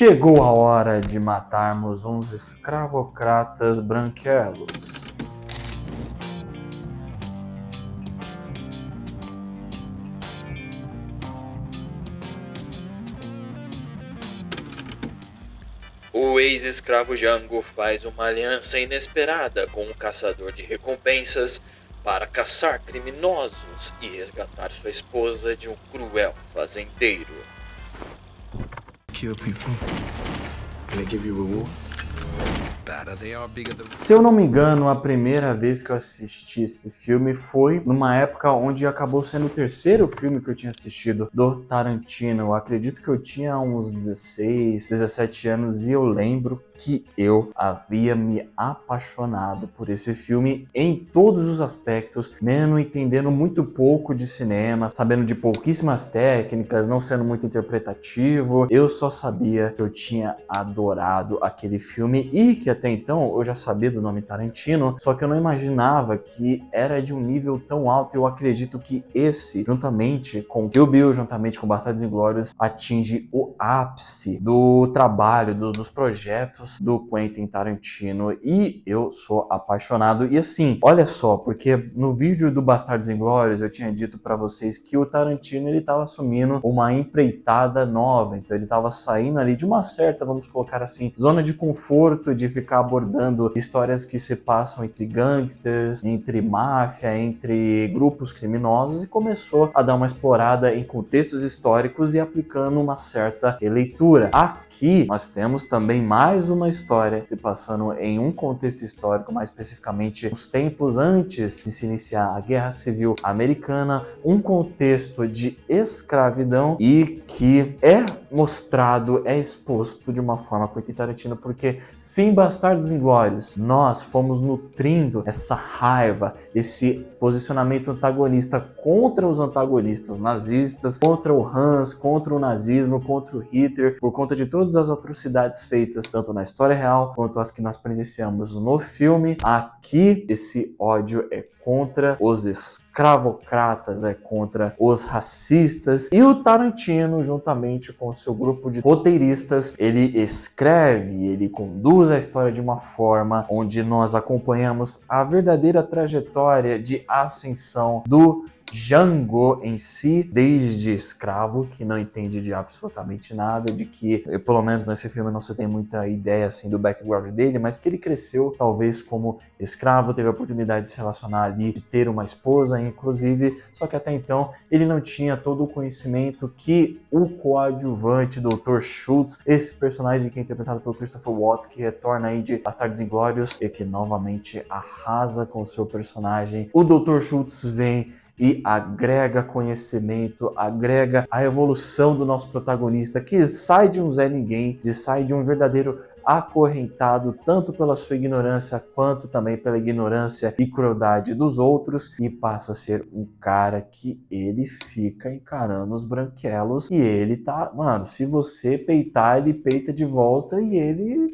Chegou a hora de matarmos uns escravocratas branquelos. O ex-escravo Django faz uma aliança inesperada com um caçador de recompensas para caçar criminosos e resgatar sua esposa de um cruel fazendeiro. Kill people. And they give you reward. Se eu não me engano, a primeira vez que eu assisti esse filme foi numa época onde acabou sendo o terceiro filme que eu tinha assistido do Tarantino. Eu acredito que eu tinha uns 16, 17 anos e eu lembro que eu havia me apaixonado por esse filme em todos os aspectos, mesmo entendendo muito pouco de cinema, sabendo de pouquíssimas técnicas, não sendo muito interpretativo. Eu só sabia que eu tinha adorado aquele filme e que até então eu já sabia do nome Tarantino, só que eu não imaginava que era de um nível tão alto. Eu acredito que esse, juntamente com Kill Bill, juntamente com Bastardos Inglórios, atinge o ápice do trabalho, dos projetos do Quentin Tarantino, e eu sou apaixonado. E assim, olha só, porque no vídeo do Bastardos Inglórios eu tinha dito pra vocês que o Tarantino ele tava assumindo uma empreitada nova, então ele tava saindo ali de uma certa, vamos colocar assim, zona de conforto, de ficar abordando histórias que se passam entre gangsters, entre máfia, entre grupos criminosos, e começou a dar uma explorada em contextos históricos e aplicando uma certa releitura. Aqui nós temos também mais uma história se passando em um contexto histórico, mais especificamente os tempos antes de se iniciar a Guerra Civil Americana, um contexto de escravidão e que é mostrado, é exposto de uma forma Quentin Tarantino, porque sim, Bastardos Inglórios, nós fomos nutrindo essa raiva, esse posicionamento antagonista contra os antagonistas nazistas, contra o Hans, contra o nazismo, contra o Hitler, por conta de todas as atrocidades feitas, tanto na história real quanto as que nós presenciamos no filme. Aqui, esse ódio é contra os escravocratas, é contra os racistas, e o Tarantino, juntamente com o seu grupo de roteiristas, ele escreve, ele conduz a história de uma forma onde nós acompanhamos a verdadeira trajetória de ascensão do Django em si, desde escravo, que não entende de absolutamente nada, de que, pelo menos nesse filme, não se tem muita ideia assim do background dele, mas que ele cresceu talvez como escravo, teve a oportunidade de se relacionar ali, de ter uma esposa, inclusive, só que até então ele não tinha todo o conhecimento que o coadjuvante Dr. Schultz, esse personagem que é interpretado pelo Christopher Waltz, que retorna aí de Bastardos Inglórios e que novamente arrasa com o seu personagem. O Dr. Schultz vem e agrega conhecimento, agrega a evolução do nosso protagonista, que sai de um Zé Ninguém, sai de um verdadeiro acorrentado, tanto pela sua ignorância, quanto também pela ignorância e crueldade dos outros, e passa a ser um cara que ele fica encarando os branquelos, e ele tá, mano, se você peitar, ele peita de volta, e ele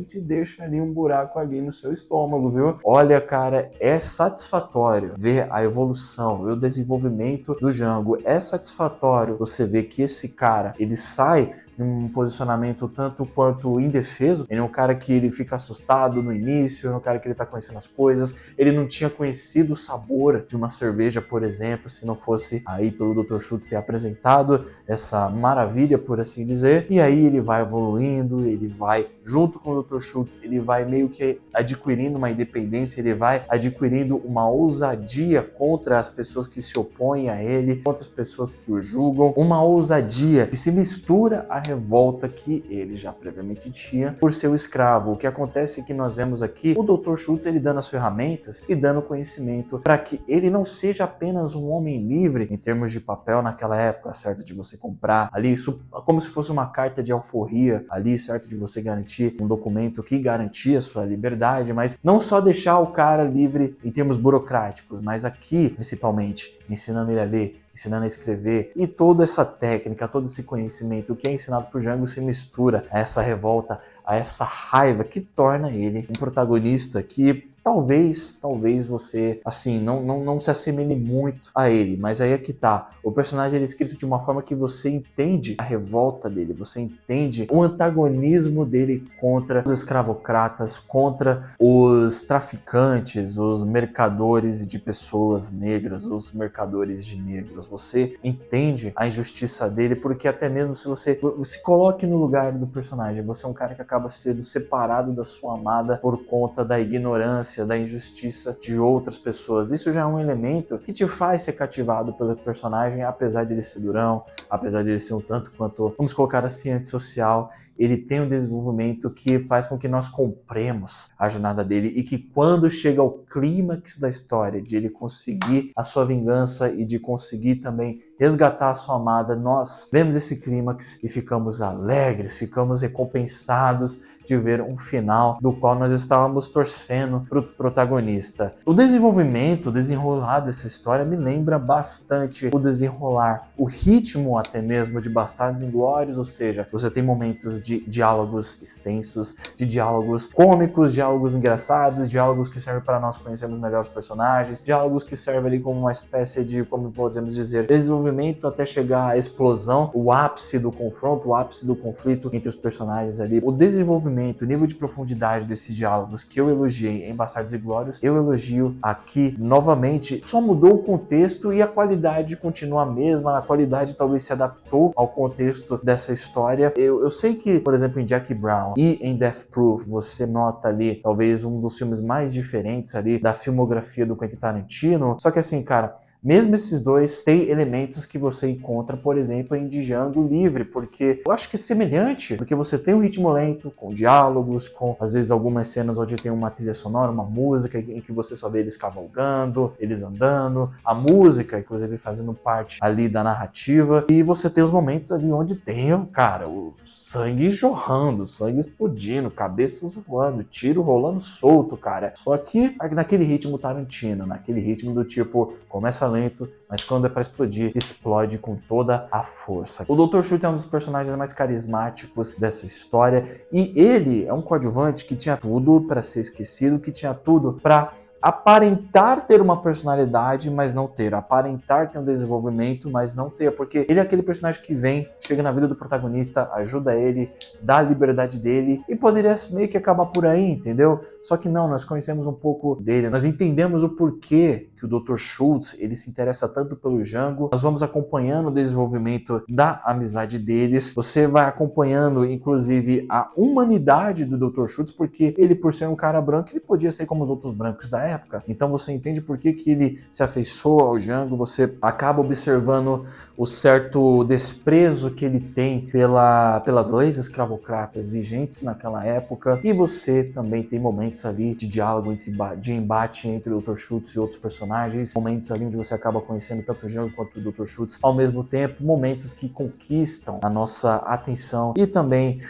te deixa ali um buraco ali no seu estômago, viu? Olha, cara, é satisfatório ver a evolução e o desenvolvimento do Django, é satisfatório você ver que esse cara, ele sai um posicionamento tanto quanto indefeso. Ele é um cara que ele fica assustado no início, é um cara que ele tá conhecendo as coisas, ele não tinha conhecido o sabor de uma cerveja, por exemplo, se não fosse aí pelo Dr. Schultz ter apresentado essa maravilha, por assim dizer, e aí ele vai evoluindo, ele vai, junto com o Dr. Schultz, ele vai meio que adquirindo uma independência, ele vai adquirindo uma ousadia contra as pessoas que se opõem a ele, contra as pessoas que o julgam, uma ousadia que se mistura a revolta que ele já previamente tinha por ser o escravo. O que acontece é que nós vemos aqui o Dr. Schultz ele dando as ferramentas e dando conhecimento para que ele não seja apenas um homem livre em termos de papel naquela época, certo? De você comprar ali, isso como se fosse uma carta de alforria ali, certo? De você garantir um documento que garantia a sua liberdade, mas não só deixar o cara livre em termos burocráticos, mas aqui, principalmente, ensinando ele a ler, ensinando a escrever, e toda essa técnica, todo esse conhecimento que é ensinado por Django se mistura a essa revolta, a essa raiva que torna ele um protagonista que talvez você, assim, não se assemelhe muito a ele, mas aí é que tá. O personagem ele é escrito de uma forma que você entende a revolta dele, você entende o antagonismo dele contra os escravocratas, contra os traficantes, os mercadores de pessoas negras, os mercadores de negros. Você entende a injustiça dele, porque até mesmo se você se coloque no lugar do personagem, você é um cara que acaba sendo separado da sua amada por conta da ignorância, da injustiça de outras pessoas. Isso já é um elemento que te faz ser cativado pelo personagem, apesar de ele ser durão, apesar de ele ser um tanto quanto, vamos colocar assim, antissocial. Ele tem um desenvolvimento que faz com que nós compremos a jornada dele e que quando chega ao clímax da história, de ele conseguir a sua vingança e de conseguir também resgatar a sua amada, nós vemos esse clímax e ficamos alegres, ficamos recompensados de ver um final do qual nós estávamos torcendo para o protagonista. O desenvolvimento, o desenrolar dessa história me lembra bastante o desenrolar, o ritmo até mesmo de Bastardos Inglórios, ou seja, você tem momentos de diálogos extensos, de diálogos cômicos, diálogos engraçados, diálogos que servem para nós conhecermos melhor os personagens, diálogos que servem ali como uma espécie de, como podemos dizer, desenvolvimento até chegar à explosão, o ápice do confronto, o ápice do conflito entre os personagens ali. O desenvolvimento, o nível de profundidade desses diálogos que eu elogiei em Bastardos Inglórios, eu elogio aqui novamente. Só mudou o contexto e a qualidade continua a mesma, a qualidade talvez se adaptou ao contexto dessa história. Eu sei que, por exemplo, em Jackie Brown e em Death Proof, você nota ali talvez um dos filmes mais diferentes ali da filmografia do Quentin Tarantino, só que assim, cara, mesmo esses dois têm elementos que você encontra, por exemplo, em Django Livre, porque eu acho que é semelhante, porque você tem um ritmo lento, com diálogos, com às vezes algumas cenas onde tem uma trilha sonora, uma música em que você só vê eles cavalgando, eles andando, a música, inclusive, fazendo parte ali da narrativa, e você tem os momentos ali onde tem, cara, o sangue jorrando, sangue explodindo, cabeças voando, tiro rolando solto, cara. Só que naquele ritmo Tarantino, naquele ritmo do tipo, começa lento, mas quando é pra explodir, explode com toda a força. O Dr. Schultz é um dos personagens mais carismáticos dessa história, e ele é um coadjuvante que tinha tudo pra ser esquecido, que tinha tudo pra aparentar ter uma personalidade, mas não ter, aparentar ter um desenvolvimento, mas não ter, porque ele é aquele personagem que vem, chega na vida do protagonista, ajuda ele, dá a liberdade dele e poderia meio que acabar por aí, entendeu? Só que não, nós conhecemos um pouco dele, nós entendemos o porquê que o Dr. Schultz, ele se interessa tanto pelo Django, nós vamos acompanhando o desenvolvimento da amizade deles, você vai acompanhando, inclusive, a humanidade do Dr. Schultz, porque ele, por ser um cara branco, ele podia ser como os outros brancos da época, então você entende por que ele se afeiçoa ao Django, você acaba observando o certo desprezo que ele tem pelas leis escravocratas vigentes naquela época, e você também tem momentos ali de diálogo, de embate entre o Dr. Schultz e outros personagens, momentos ali onde você acaba conhecendo tanto o Django quanto o Dr. Schultz ao mesmo tempo, momentos que conquistam a nossa atenção e também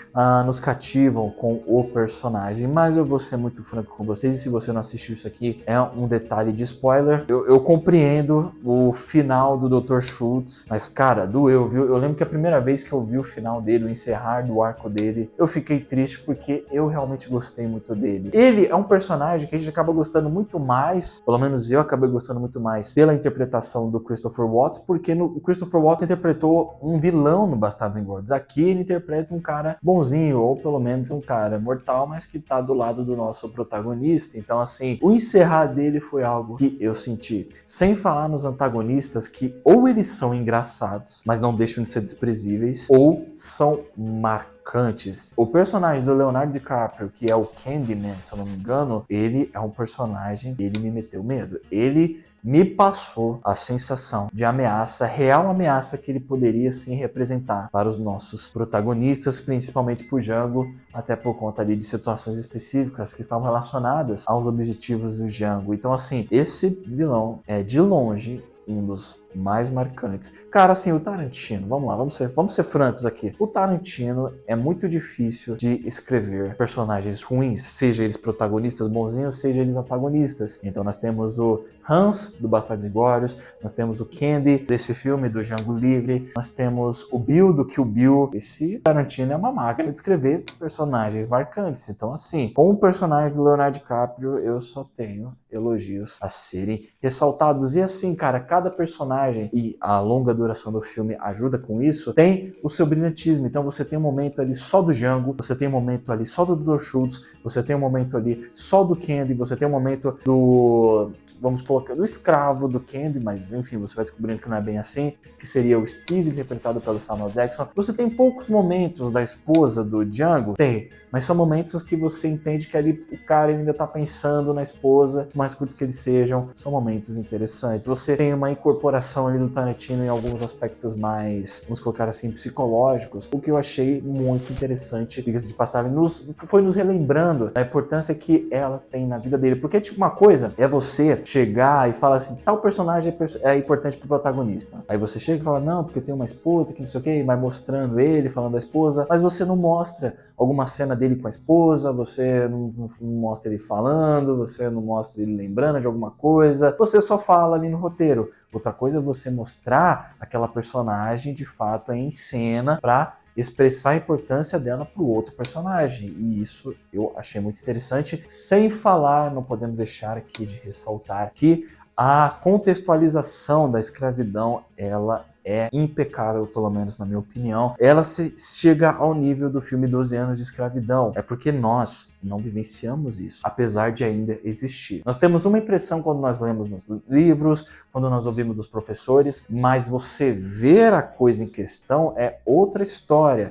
nos cativam com o personagem. Mas eu vou ser muito franco com vocês, e se você não assistiu isso aqui, é um detalhe de spoiler. Eu compreendo o final do Dr. Schultz, mas cara, doeu, viu? Eu lembro que a primeira vez que eu vi o final dele, o encerrar do arco dele, eu fiquei triste porque eu realmente gostei muito dele. Ele é um personagem que a gente acaba gostando muito mais, pelo menos eu acabei gostando muito mais pela interpretação do Christopher Waltz, porque o Christopher Waltz interpretou um vilão no Bastardos Inglórios. Aqui ele interpreta um cara bonzinho, ou pelo menos um cara mortal, mas que tá do lado do nosso protagonista. Então assim, o encerrar dele foi algo que eu senti. Sem falar nos antagonistas, que ou eles são engraçados, mas não deixam de ser desprezíveis, ou são marcantes. O personagem do Leonardo DiCaprio, que é o Candyman, se eu não me engano, ele é um personagem, ele me meteu medo. Ele me passou a sensação de ameaça, real ameaça que ele poderia sim representar para os nossos protagonistas, principalmente para o Django, até por conta ali de situações específicas que estavam relacionadas aos objetivos do Django. Então assim, esse vilão é de longe um dos mais marcantes. Cara, assim, o Tarantino, vamos lá, vamos ser francos aqui. O Tarantino é muito difícil de escrever personagens ruins, seja eles protagonistas bonzinhos, seja eles antagonistas. Então nós temos o Hans, do Bastardos Inglórios, nós temos o Candy, desse filme, do Django Livre, nós temos o Bill, do Kill Bill. Esse Tarantino é uma máquina de escrever personagens marcantes. Então, assim, com o personagem do Leonardo DiCaprio, eu só tenho elogios a serem ressaltados. E assim, cara, cada personagem, e a longa duração do filme ajuda com isso, tem o seu brilhantismo. Então você tem um momento ali só do Django, você tem um momento ali só do Dr. Schultz, você tem um momento ali só do Candy, você tem um momento do... vamos colocar do escravo do Candy, mas enfim, você vai descobrindo que não é bem assim, que seria o Steve, interpretado pelo Samuel Jackson. Você tem poucos momentos da esposa do Django? Tem, mas são momentos que você entende que ali o cara ainda tá pensando na esposa, mais curtos que eles sejam, são momentos interessantes. Você tem uma incorporação ali do Tarantino em alguns aspectos mais, vamos colocar assim, psicológicos, o que eu achei muito interessante, diga-se de passagem, foi nos relembrando a importância que ela tem na vida dele, porque tipo, uma coisa é você chegar e falar assim, tal personagem é importante pro protagonista. Aí você chega e fala, não, porque tem uma esposa, que não sei o que, e vai mostrando ele, falando da esposa, mas você não mostra alguma cena dele com a esposa, você não mostra ele falando, você não mostra ele lembrando de alguma coisa, você só fala ali no roteiro. Outra coisa é você mostrar aquela personagem de fato em cena pra expressar a importância dela para o outro personagem, e isso eu achei muito interessante. Sem falar, não podemos deixar aqui de ressaltar que a contextualização da escravidão, ela é impecável, pelo menos na minha opinião. Ela chega ao nível do filme 12 anos de escravidão. É porque nós não vivenciamos isso, apesar de ainda existir. Nós temos uma impressão quando nós lemos nos livros, quando nós ouvimos dos professores, mas você ver a coisa em questão é outra história.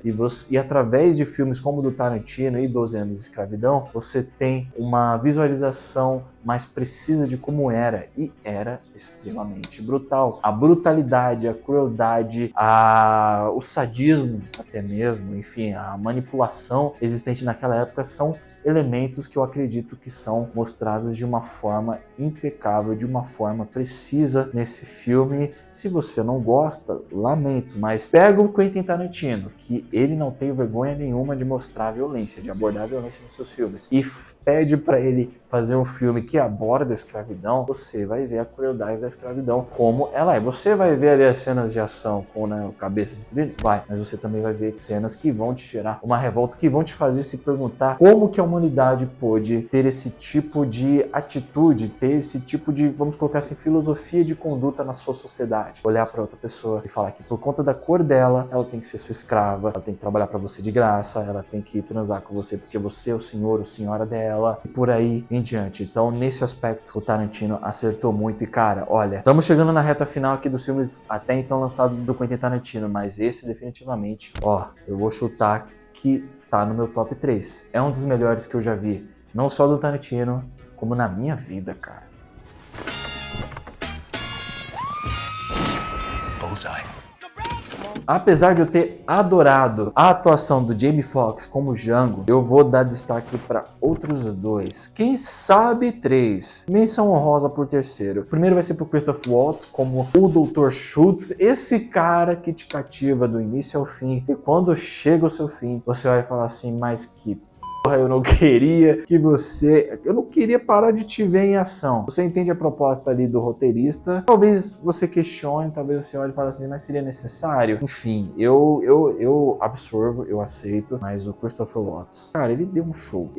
E através de filmes como o do Tarantino e 12 anos de escravidão, você tem uma visualização mais precisa de como era, e era extremamente brutal. A brutalidade, a crueldade, o sadismo até mesmo, enfim, a manipulação existente naquela época são elementos que eu acredito que são mostrados de uma forma impecável, de uma forma precisa nesse filme. Se você não gosta, lamento, mas pega o Quentin Tarantino, que ele não tem vergonha nenhuma de mostrar a violência, de abordar a violência nos seus filmes, e pede para ele fazer um filme que aborda a escravidão, você vai ver a crueldade da escravidão como ela é. Você vai ver ali as cenas de ação com, né, cabeças explodindo, vai, mas você também vai ver cenas que vão te gerar uma revolta, que vão te fazer se perguntar como que a humanidade pôde ter esse tipo de atitude, ter esse tipo de, vamos colocar assim, filosofia de conduta na sua sociedade. Olhar para outra pessoa e falar que por conta da cor dela, ela tem que ser sua escrava, ela tem que trabalhar para você de graça, ela tem que transar com você porque você é o senhor ou senhora dela, e por aí em diante. Então, nesse aspecto, o Tarantino acertou muito. E, cara, olha, estamos chegando na reta final aqui dos filmes até então lançados do Quentin Tarantino, mas esse definitivamente, eu vou chutar que tá no meu top 3. É um dos melhores que eu já vi, não só do Tarantino, como na minha vida, cara. Bullseye. Apesar de eu ter adorado a atuação do Jamie Foxx como Django, eu vou dar destaque para outros dois. Quem sabe 3. Menção honrosa por terceiro. O primeiro vai ser pro Christoph Waltz como o Dr. Schultz, esse cara que te cativa do início ao fim. E quando chega o seu fim, você vai falar assim, mas que eu não queria parar de te ver em ação. Você entende a proposta ali do roteirista, talvez você questione, talvez você olhe e fale assim, mas seria necessário? Enfim, eu absorvo, eu aceito, mas o Christopher Waltz, cara, ele deu um show.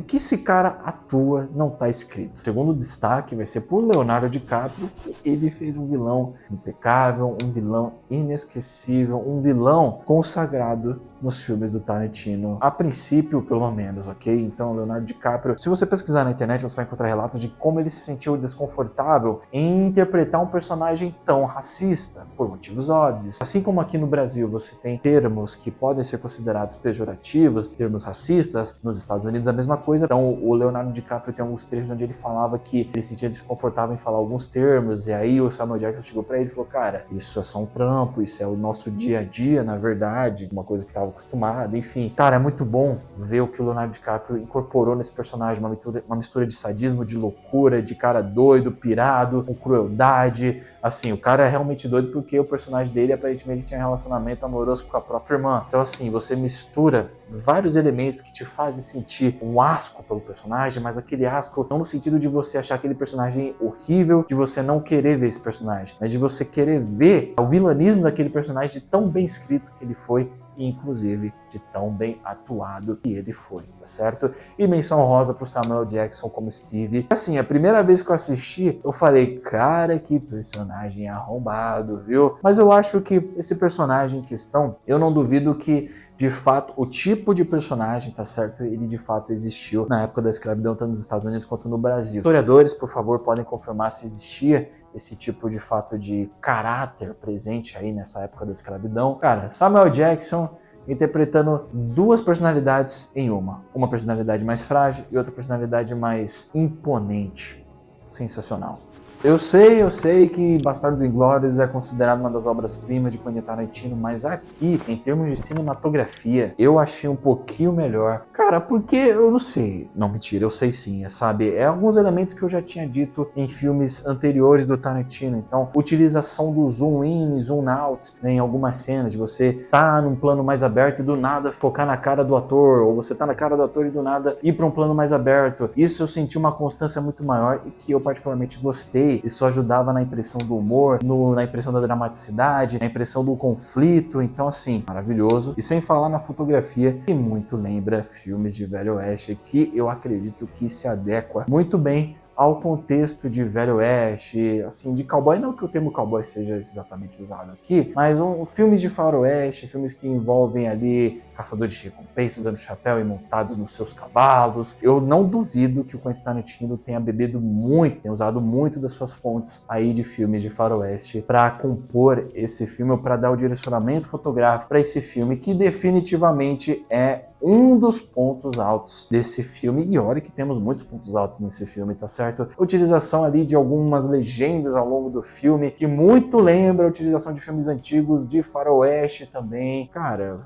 Que esse cara atua não tá escrito. O segundo destaque vai ser por Leonardo DiCaprio, que ele fez um vilão impecável, um vilão inesquecível, um vilão consagrado nos filmes do Tarantino, a princípio, pelo menos. Ok? Então, Leonardo DiCaprio, se você pesquisar na internet, você vai encontrar relatos de como ele se sentiu desconfortável em interpretar um personagem tão racista, por motivos óbvios. Assim como aqui no Brasil você tem termos que podem ser considerados pejorativos, termos racistas, nos Estados Unidos a mesma coisa. Então, o Leonardo DiCaprio tem alguns trechos onde ele falava que ele se sentia desconfortável em falar alguns termos, e aí o Samuel Jackson chegou pra ele e falou, cara, isso é só um trampo, isso é o nosso dia a dia, na verdade, uma coisa que estava acostumado, enfim. Cara, é muito bom ver o que o Leonardo Leonardo DiCaprio incorporou nesse personagem uma mistura de sadismo, de loucura, de cara doido, pirado, com crueldade. Assim, o cara é realmente doido porque o personagem dele aparentemente tinha um relacionamento amoroso com a própria irmã. Então assim, você mistura vários elementos que te fazem sentir um asco pelo personagem, mas aquele asco não no sentido de você achar aquele personagem horrível, de você não querer ver esse personagem, mas de você querer ver o vilanismo daquele personagem de tão bem escrito que ele foi, e inclusive de tão bem atuado que ele foi, tá certo? E menção rosa pro Samuel Jackson como Steve. Assim, a primeira vez que eu assisti, eu falei, cara, que personagem arrombado, viu? Mas eu acho que esse personagem em questão, eu não duvido que de fato, o tipo de personagem, tá certo? Ele de fato existiu na época da escravidão, tanto nos Estados Unidos quanto no Brasil. Historiadores, por favor, podem confirmar se existia esse tipo de fato de caráter presente aí nessa época da escravidão. Cara, Samuel Jackson interpretando duas personalidades em uma. Uma personalidade mais frágil e outra personalidade mais imponente. Sensacional. Eu sei que Bastardos Inglórios é considerado uma das obras-primas de Quentin Tarantino, mas aqui, em termos de cinematografia, eu achei um pouquinho melhor. Cara, porque eu não sei. Não, mentira, eu sei sim, sabe? É alguns elementos que eu já tinha dito em filmes anteriores do Tarantino. Então, utilização do zoom in, zoom out, né, em algumas cenas, de você tá num plano mais aberto e do nada focar na cara do ator, ou você tá na cara do ator e do nada ir para um plano mais aberto. Isso eu senti uma constância muito maior e que eu particularmente gostei. Isso ajudava na impressão do humor, na impressão da dramaticidade, na impressão do conflito. Então, assim, maravilhoso. E sem falar na fotografia, que muito lembra filmes de Velho Oeste, que eu acredito que se adequa muito bem ao contexto de Velho Oeste, assim, de cowboy, não que o termo cowboy seja exatamente usado aqui, mas filmes de faroeste, filmes que envolvem ali caçadores de recompensa usando chapéu e montados nos seus cavalos. Eu não duvido que o Quentin Tarantino tenha bebido muito, tenha usado muito das suas fontes aí de filmes de faroeste para compor esse filme, ou para dar o direcionamento fotográfico para esse filme, que definitivamente é um dos pontos altos desse filme, e olha que temos muitos pontos altos nesse filme, tá certo? A utilização ali de algumas legendas ao longo do filme, que muito lembra a utilização de filmes antigos de faroeste também. Cara,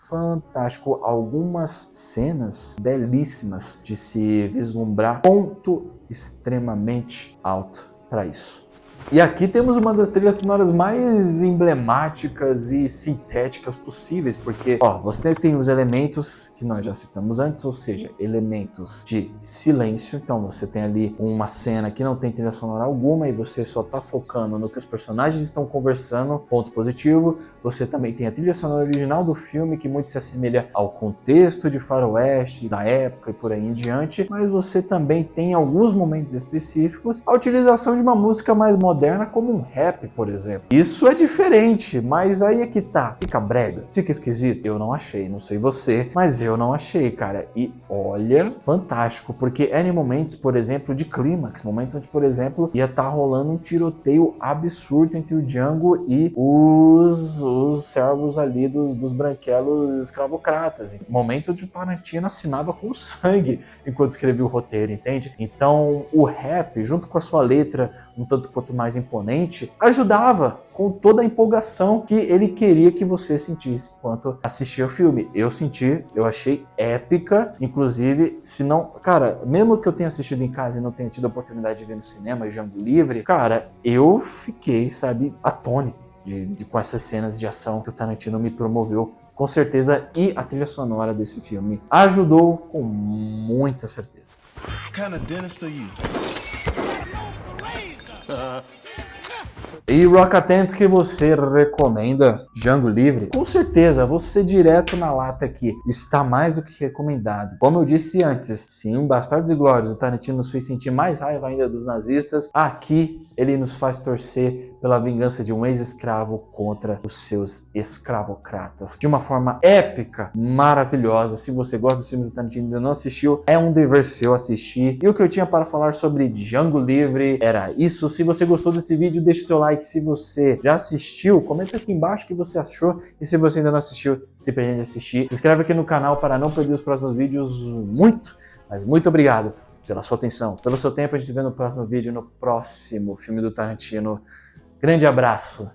fantástico. Algumas cenas belíssimas de se vislumbrar, ponto extremamente alto para isso. E aqui temos uma das trilhas sonoras mais emblemáticas e sintéticas possíveis, porque, ó, você tem os elementos que nós já citamos antes, ou seja, elementos de silêncio. Então você tem ali uma cena que não tem trilha sonora alguma e você só tá focando no que os personagens estão conversando, ponto positivo. Você também tem a trilha sonora original do filme, que muito se assemelha ao contexto de faroeste, da época e por aí em diante, mas você também tem, em alguns momentos específicos, a utilização de uma música mais moderna, como um rap, por exemplo. Isso é diferente, mas aí é que tá. Fica brega, fica esquisito. Eu não achei, não sei você, mas eu não achei, cara. E olha, fantástico, porque era em momentos, por exemplo, de clímax, momentos onde, por exemplo, ia estar rolando um tiroteio absurdo entre o Django e os servos ali dos branquelos escravocratas. Momento onde o Tarantino assinava com sangue enquanto escrevia o roteiro, entende? Então, o rap, junto com a sua letra um tanto quanto mais imponente, ajudava com toda a empolgação que ele queria que você sentisse enquanto assistia o filme. Eu senti, eu achei épica, inclusive, se não... Cara, mesmo que eu tenha assistido em casa e não tenha tido a oportunidade de ver no cinema, Django Livre, cara, eu fiquei, sabe, atônito com essas cenas de ação que o Tarantino me promoveu, com certeza, e a trilha sonora desse filme ajudou com muita certeza. What kind of dentist are you? E Rockatents, que você recomenda Django Livre? Com certeza, você direto na lata aqui, está mais do que recomendado. Como eu disse antes, se em Bastardos Inglórios o Tarantino nos fez sentir mais raiva ainda dos nazistas, aqui ele nos faz torcer pela vingança de um ex-escravo contra os seus escravocratas. De uma forma épica, maravilhosa. Se você gosta dos filmes do Tarantino e ainda não assistiu, é um dever seu assistir. E o que eu tinha para falar sobre Django Livre era isso. Se você gostou desse vídeo, deixe seu like. Se você já assistiu, comenta aqui embaixo o que você achou. E se você ainda não assistiu, se pretende assistir, se inscreve aqui no canal para não perder os próximos vídeos. Muito obrigado pela sua atenção, pelo seu tempo. A gente se vê no próximo vídeo, no próximo filme do Tarantino. Grande abraço.